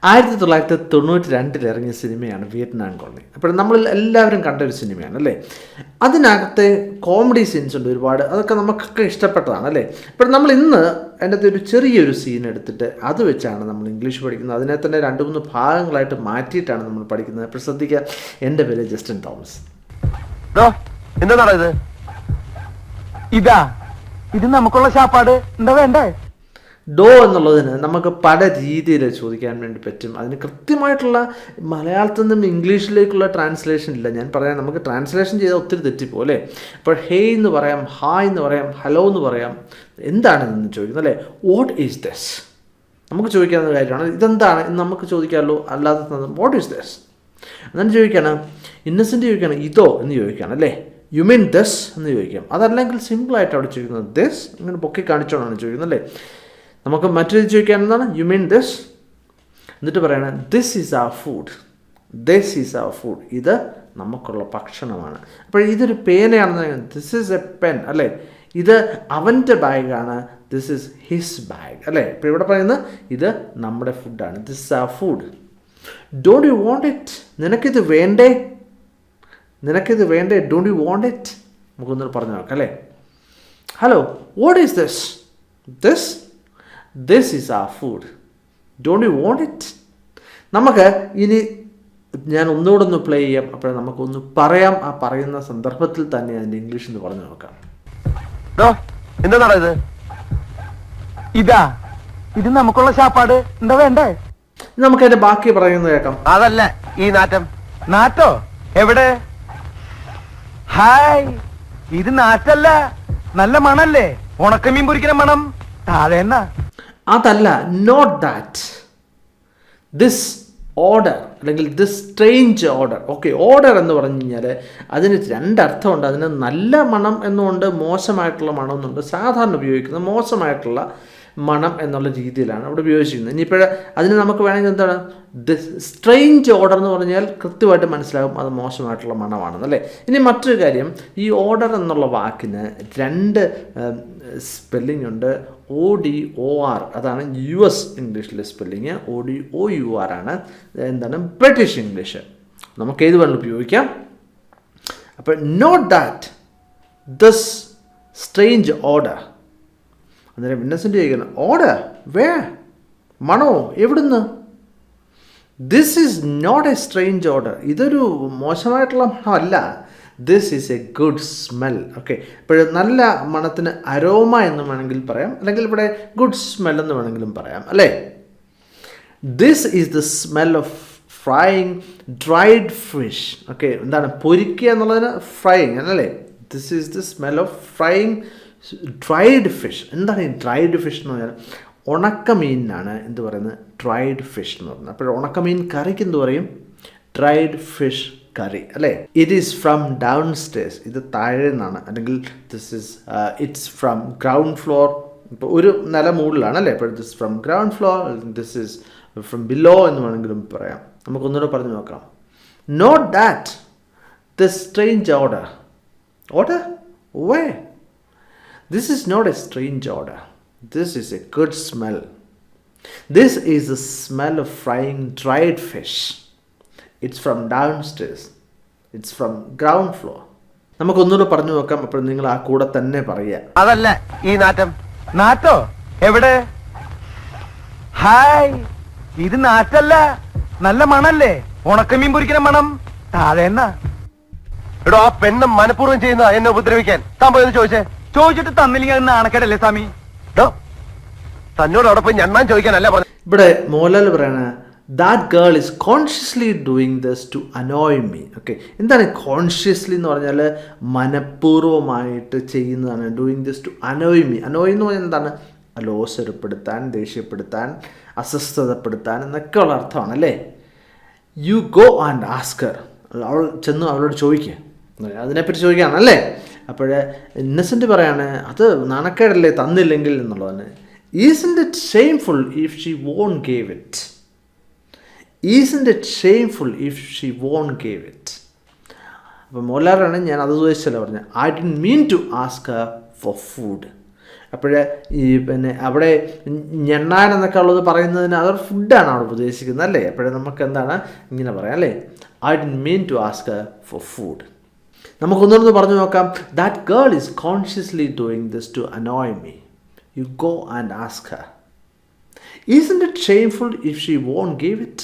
1992 ഇറങ്ങിയ സിനിമയാണ് Vietnam colony. അപ്പോൾ നമ്മൾ എല്ലാവരും കണ്ടൊരു സിനിമയാണ് അല്ലേ. അതിനകത്തെ കോമഡി സീൻസ് ഉണ്ട് ഒരുപാട്, അതൊക്കെ നമുക്കൊക്കെ ഇഷ്ടപ്പെട്ടതാണ് അല്ലേ. അപ്പോൾ നമ്മൾ ഇന്ന് അതിൻ്റെ അകത്ത് ഒരു ചെറിയൊരു സീൻ എടുത്തിട്ട് അത് വെച്ചാണ് നമ്മൾ ഇംഗ്ലീഷ് പഠിക്കുന്നത്. അതിനെ തന്നെ 2-3 ഭാഗങ്ങളായിട്ട് മാറ്റിയിട്ടാണ് നമ്മൾ പഠിക്കുന്നത്. അപ്പോൾ ശ്രദ്ധിക്കുക, എൻ്റെ പേര് ജസ്റ്റിൻ തോമസ്. എന്താണ് ഇത് നമുക്കുള്ള ശാപ്പാട് എന്താ വേണ്ടേ? ഡോ എന്നുള്ളതിന് നമുക്ക് പല രീതിയിൽ ചോദിക്കാൻ വേണ്ടി പറ്റും. അതിന് കൃത്യമായിട്ടുള്ള മലയാളത്തിൽ നിന്നും ഇംഗ്ലീഷിലേക്കുള്ള ട്രാൻസ്ലേഷൻ ഇല്ല. ഞാൻ പറയാം, നമുക്ക് ട്രാൻസ്ലേഷൻ ചെയ്താൽ ഒത്തിരി തെറ്റിപ്പോ അല്ലേ. അപ്പോൾ ഹേയ് എന്ന് പറയാം, ഹായ് എന്ന് പറയാം, ഹലോ എന്ന് പറയാം. എന്താണെന്ന് ചോദിക്കുന്നത് അല്ലേ. വാട്ട് ഈസ് ദിസ് നമുക്ക് ചോദിക്കാവുന്ന കാര്യമാണ്. ഇതെന്താണ് എന്ന് നമുക്ക് ചോദിക്കാമല്ലോ. അല്ലാതെ വാട്ട് ഈസ് ദിസ് എന്നാണ് ചോദിക്കുകയാണ്. ഇന്നസെൻ്റ് ചോദിക്കുകയാണ് ഇതോ എന്ന് ചോദിക്കുകയാണ് അല്ലേ. യു മീൻ ദിസ് എന്ന് ചോദിക്കാം. അതല്ലെങ്കിൽ സിമ്പിളായിട്ട് അവിടെ ചോദിക്കുന്നത് ദിസ് ഇങ്ങനെ പൊക്കി കാണിച്ചോണ്ടാണ് ചോദിക്കുന്നത് അല്ലേ. നമുക്ക് മറ്റൊരു ചോദിക്കാൻ എന്താണ് യു മീൻ ദിസ്, എന്നിട്ട് പറയണം this is our food, this is our food, ഇത് നമുക്കുള്ള ഭക്ഷണമാണ്. അപ്പോൾ ഇതൊരു പേനയാണെന്ന്, ദിസ് ഈസ് എ പെൻ അല്ലേ. ഇത് അവൻ്റെ ബാഗാണ്, ദിസ് ഈസ് ഹിസ് ബാഗ് അല്ലേ. ഇപ്പോൾ ഇവിടെ പറയുന്നത് ഇത് നമ്മുടെ ഫുഡാണ്, this is our food. Don't you want it, നിനക്കിത് വേണ്ടേ, നിനക്കിത് വേണ്ടേ, ഡോണ്ട് യു വോണ്ട് ഇറ്റ്. നമുക്കൊന്ന് പറഞ്ഞു നോക്കാം അല്ലേ. Hello, what is this, this this is our food, don't you want it. നമുക്ക് ഇനി ഞാൻ ഒന്നുകൂടെ ഒന്ന് പ്ലേ ചെയ്യാം. അപ്പോൾ നമുക്കൊന്ന് പറയാം. ആ പറയുന്ന സന്ദർഭത്തിൽ തന്നെ അതിൻ്റെ ഇംഗ്ലീഷ് എന്ന് പറഞ്ഞു നോക്കാം. എന്താണ് ഇത് നമുക്കുള്ള ശാപ്പാട് എന്താ വേണ്ടേ? നമുക്ക് അതിന്റെ ബാക്കി പറയുന്നത് കേൾക്കാം. അതല്ല ഈ നാറ്റോ എവിടെ? ഹായ്, ഇത് നാറ്റല്ല, നല്ല മണല്ലേ, ഉണക്കമീൻ പൊരിക്കുന്ന മണം. താഴെ അതല്ല, നോട്ട് ദാറ്റ്, ദിസ് ഓർഡർ അല്ലെങ്കിൽ this strange order. Okay, order എന്ന് പറഞ്ഞു കഴിഞ്ഞാൽ അതിന് 2 അർത്ഥമുണ്ട്. അതിന് നല്ല മണം എന്നുണ്ട്, മോശമായിട്ടുള്ള മണം എന്നുണ്ട്. സാധാരണ ഉപയോഗിക്കുന്നത് മോശമായിട്ടുള്ള മണം എന്നുള്ള രീതിയിലാണ് അവിടെ ഉപയോഗിച്ചിരിക്കുന്നത്. ഇനിയിപ്പോൾ അതിന് നമുക്ക് വേണമെങ്കിൽ എന്താണ് ദിസ് സ്ട്രേഞ്ച് ഓർഡർ എന്ന് പറഞ്ഞാൽ കൃത്യമായിട്ട് മനസ്സിലാകും അത് മോശമായിട്ടുള്ള മണമാണെന്നല്ലേ. ഇനി മറ്റൊരു കാര്യം, ഈ ഓർഡർ എന്നുള്ള വാക്കിന് 2 സ്പെല്ലിംഗ് ഉണ്ട്. ODOR, അതാണ് US ഇംഗ്ലീഷിലെ സ്പെല്ലിങ്. ODOUR ആണ് എന്താണ് ബ്രിട്ടീഷ് ഇംഗ്ലീഷ്. നമുക്ക് ഏത് വേണമെങ്കിലും ഉപയോഗിക്കാം. അപ്പോൾ note that this strange order. അന്നേരം ഇന്നസെൻ്റ് ചോദിക്കണം ഓർഡർ വേ, മണോ എവിടുന്ന്. This is not a strange order, ഇതൊരു മോശമായിട്ടുള്ള മണമല്ല. This is a good smell. Okay, ഇപ്പോൾ നല്ല മണത്തിന് അരോമ എന്ന് വേണമെങ്കിൽ പറയാം, അല്ലെങ്കിൽ ഇവിടെ ഗുഡ് സ്മെൽ എന്ന് വേണമെങ്കിലും പറയാം അല്ലേ. This is the smell of frying dried fish. Okay, എന്താണ് പൊരിക്കുക എന്നുള്ളതിന് ഫ്രൈയിങ് അല്ലേ. This is the smell of frying dried fish. എന്താണ് ഈ ഡ്രൈഡ് ഫിഷ് എന്ന് പറഞ്ഞാൽ ഉണക്കമീനാണ് എന്ത് പറയുന്നത് ഡ്രൈഡ് ഫിഷ് എന്ന് പറയുന്നത്. അപ്പോൾ ഉണക്കമീൻ കറിക്ക് എന്ത് പറയും ഡ്രൈഡ് ഫിഷ് കറി അല്ലേ. It is from downstairs, ഇത് താഴെ നിന്നാണ്, അല്ലെങ്കിൽ this is it's from ground floor. ഇപ്പോൾ ഒരു നില മുകളിലാണ് അല്ലേ. അപ്പോൾ this from ground floor, this is from below എന്ന് വേണമെങ്കിലും പറയാം. നമുക്കൊന്നുകൂടെ പറഞ്ഞു നോക്കാം. Not that this strange order. Order way? This is not a strange order. This is a good smell. This is the smell of frying dried fish. It's from downstairs. It's from ground floor. നമുക്കൊന്നുകൂടെ പറഞ്ഞു നോക്കാം. അപ്പോൾ നിങ്ങൾ ആ കൂടെ തന്നെ പറയുക. അതല്ല ഈ നാറ്റോ എവിടെ? ഹായ്, ഇത് നാറ്റല്ല, നല്ല മണല്ലേ, ഉണക്കമീൻ പൊരിക്കുന്ന മണം. താഴെ എടോ ആ പെണ്ണ് മനഃപൂർവ്വം ചെയ്യുന്ന എന്നെ ഉപദ്രവിക്കാൻ താൻ പോയെന്ന് ചോദിച്ചിട്ട് തന്നില്ലെങ്കിൽ അത് നാണക്കേടല്ലേ സ്വാമി? തന്നോട് അവിടെ പോയി ഞാൻ ചോദിക്കാനല്ല പറഞ്ഞു. ഇവിടെ മോഹൻലാൽ പറയണ that girl is consciously doing this to annoy me. Okay, എന്താണ് കോൺഷ്യസ്ലി എന്ന് പറഞ്ഞാൽ മനഃപൂർവ്വമായിട്ട് ചെയ്യുന്നതാണ്. Doing this to annoy me. Annoy എന്ന് പറഞ്ഞാൽ എന്താണ് അലോസരപ്പെടുത്താൻ, ദേഷ്യപ്പെടുത്താൻ, അസ്വസ്ഥതപ്പെടുത്താൻ എന്നൊക്കെയുള്ള അർത്ഥമാണ് അല്ലേ. യു ഗോ ആൻഡ് ആസ്കർ, അവൾ ചെന്ന് അവളോട് ചോദിക്കുക, അതിനെപ്പറ്റി ചോദിക്കുകയാണല്ലേ. അപ്പോൾ ഇന്നസെൻ്റ് പറയാണ് അത് നാണക്കേടല്ലേ തന്നില്ലെങ്കിൽ എന്നുള്ളതാണ്. Isn't it shameful if she won't gave it. Isn't it shameful if she won't gave it. അപ്പോൾ മോഹൻലാലാണ് ഞാൻ അത് ഉദ്ദേശിച്ചല്ല പറഞ്ഞത്. I didn't mean to ask her for food. അപ്പോഴേ ഈ പിന്നെ അവിടെ ഞെണ്ണാൻ എന്നൊക്കെ ഉള്ളത് പറയുന്നതിന് അതൊരു ഫുഡാണ് അവിടെ ഉദ്ദേശിക്കുന്നത് അല്ലേ. അപ്പോഴേ നമുക്ക് എന്താണ് ഇങ്ങനെ പറയാം അല്ലേ, I didn't mean to ask her for food. നമുക്കൊന്നൊന്ന് പറഞ്ഞു നോക്കാം. That girl is consciously doing this to annoy me. You go and ask her. Isn't it shameful if she won't give it?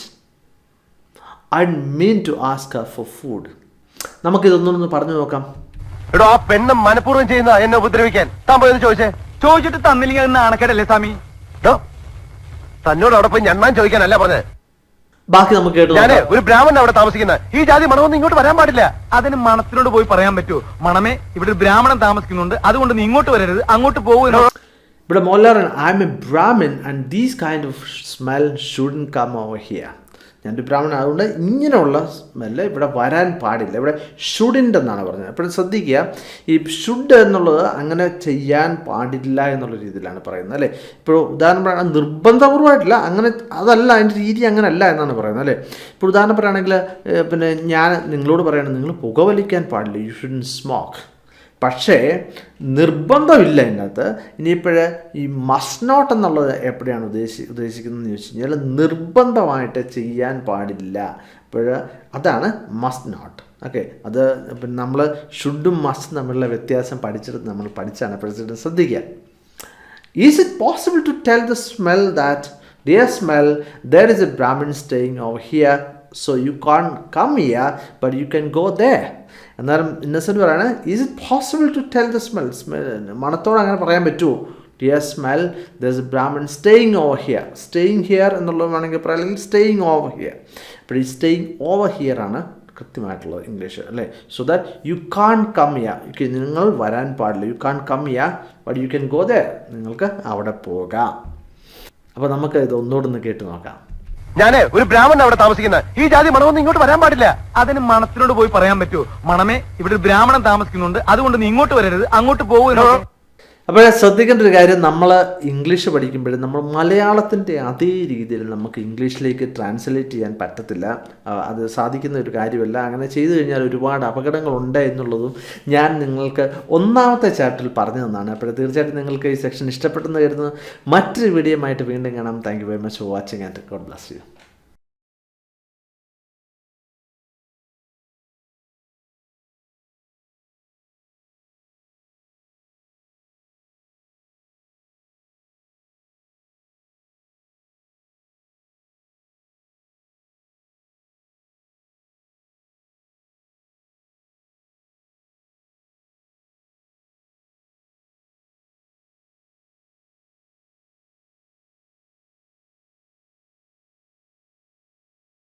I didn't mean to ask her for food. നമുക്കിതൊന്നൊന്ന് പറഞ്ഞു നോക്കാം. എടോ ആ പെണ്ണ് മനഃപൂർവ്വം ചെയ്യുന്ന എന്നെ ഉപദ്രവിക്കാൻ താൻ പോയെന്ന് ചോദിച്ചേ. ചോദിച്ചിട്ട് തന്നില്ലെങ്കിൽ അത് നാണക്കേടല്ലേ സ്വാമി? തന്നോട് അവിടെ പോയി ഞണ്ണാൻ ചോദിക്കാനല്ല പറഞ്ഞത്. ബാക്കി നമുക്ക് കേട്ടു. ഞാന് ഒരു ബ്രാഹ്മണൻ അവിടെ താമസിക്കുന്ന ഈ ജാതി മണമൊന്നും ഇങ്ങോട്ട് വരാൻ പാടില്ല. അതിന് മണത്തിനോട് പോയി പറയാൻ പറ്റുമോ? മണമേ, ഇവിടെ ഒരു ബ്രാഹ്മണൻ താമസിക്കുന്നുണ്ട്, അതുകൊണ്ട് നീ ഇങ്ങോട്ട് വരരുത്, അങ്ങോട്ട് പോകുമോ? ഇവിടെ Mohanlal I am a Brahmin and these kind of smell shouldn't come over here. ഞാനൊരു ബ്രാഹ്മണൻ, അതുകൊണ്ട് ഇങ്ങനെയുള്ള സ്മെല്ല് ഇവിടെ വരാൻ പാടില്ല. ഇവിടെ ഷുഡിൻ്റെ എന്നാണ് പറഞ്ഞത്. അപ്പോഴും ശ്രദ്ധിക്കുക, ഈ ഷുഡ് എന്നുള്ളത് അങ്ങനെ ചെയ്യാൻ പാടില്ല എന്നുള്ള രീതിയിലാണ് പറയുന്നത് അല്ലേ. ഇപ്പോൾ ഉദാഹരണം പറയുകയാണെങ്കിൽ നിർബന്ധപൂർവ്വമായിട്ടില്ല, അങ്ങനെ അതല്ല, അതിൻ്റെ രീതി അങ്ങനെയല്ല എന്നാണ് പറയുന്നത് അല്ലേ. ഇപ്പോൾ ഉദാഹരണം പറയുകയാണെങ്കിൽ പിന്നെ ഞാൻ നിങ്ങളോട് പറയുകയാണെങ്കിൽ നിങ്ങൾ പുകവലിക്കാൻ പാടില്ല, യു ഷുഡ്ന്റ് സ്മോക്ക്. പക്ഷേ നിർബന്ധമില്ല ഇതിനകത്ത്. ഇനിയിപ്പോഴേ ഈ മസ്റ്റ് നോട്ട് എന്നുള്ളത് എപ്പോഴാണ് ഉദ്ദേശിക്കുന്നതെന്ന് ചോദിച്ചു കഴിഞ്ഞാൽ നിർബന്ധമായിട്ട് ചെയ്യാൻ പാടില്ല. അപ്പോൾ അതാണ് മസ്റ്റ് നോട്ട്. ഓക്കെ, അത് പിന്നെ നമ്മൾ ഷുഡും മസ്റ്റും തമ്മിലുള്ള വ്യത്യാസം പഠിച്ചെടുത്ത് നമ്മൾ പഠിച്ചാണ്. പഠിച്ചിട്ട് ശ്രദ്ധിക്കുക. Is it possible to tell the smell that dear smell there is a Brahmin staying over here, so you can't come here but you can go there. എന്നാലും ഇന്നസെൻ്റ് പറയാണ്, is it possible to tell the smell, മണത്തോട് അങ്ങനെ പറയാൻ പറ്റുമോ? Dear smell there is a Brahmin staying over here. Staying here എന്നുള്ളത് വേണമെങ്കിൽ പറയാം, അല്ലെങ്കിൽ സ്റ്റേയിങ് ഓവർ ഹിയർ. അപ്പോൾ ഈ സ്റ്റേയിങ് ഓവർ ഹിയർ ആണ് കൃത്യമായിട്ടുള്ളത് ഇംഗ്ലീഷ് അല്ലേ. So that you can't come here, നിങ്ങൾ വരാൻ പാടില്ല. You can't come here but you can go there, നിങ്ങൾക്ക് അവിടെ പോകാം. അപ്പോൾ നമുക്ക് ഇത് ഒന്നുകൂടെ കേട്ട് നോക്കാം. ഞാന് ഒരു ബ്രാഹ്മണൻ അവിടെ താമസിക്കുന്ന ഈ ജാതി മണമൊന്നും ഇങ്ങോട്ട് വരാൻ പാടില്ല. അതിന് മണത്തിനോട് പോയി പറയാൻ പറ്റുമോ? മണമേ, ഇവിടെ ഒരു ബ്രാഹ്മണൻ താമസിക്കുന്നുണ്ട്, അതുകൊണ്ട് നീ ഇങ്ങോട്ട് വരരുത്, അങ്ങോട്ട് പോകുമോ? അപ്പോൾ ശ്രദ്ധിക്കേണ്ട ഒരു കാര്യം, നമ്മൾ ഇംഗ്ലീഷ് പഠിക്കുമ്പോൾ നമ്മൾ മലയാളത്തിൻ്റെ അതേ രീതിയിൽ നമുക്ക് ഇംഗ്ലീഷിലേക്ക് ട്രാൻസ്ലേറ്റ് ചെയ്യാൻ പറ്റത്തില്ല. അത് സാധിക്കുന്ന ഒരു കാര്യമല്ല. അങ്ങനെ ചെയ്തു കഴിഞ്ഞാൽ ഒരുപാട് അപകടങ്ങളുണ്ട് എന്നുള്ളതും ഞാൻ നിങ്ങൾക്ക് ഒന്നാമത്തെ ചാപ്റ്ററിൽ പറഞ്ഞു തന്നാണ്. അപ്പോൾ തീർച്ചയായിട്ടും നിങ്ങൾക്ക് ഈ സെക്ഷൻ ഇഷ്ടപ്പെട്ടെന്ന് കരുതുന്നു. മറ്റൊരു വീഡിയോ ആയിട്ട് വീണ്ടും കാണാം. Thank you very much for watching and God bless you.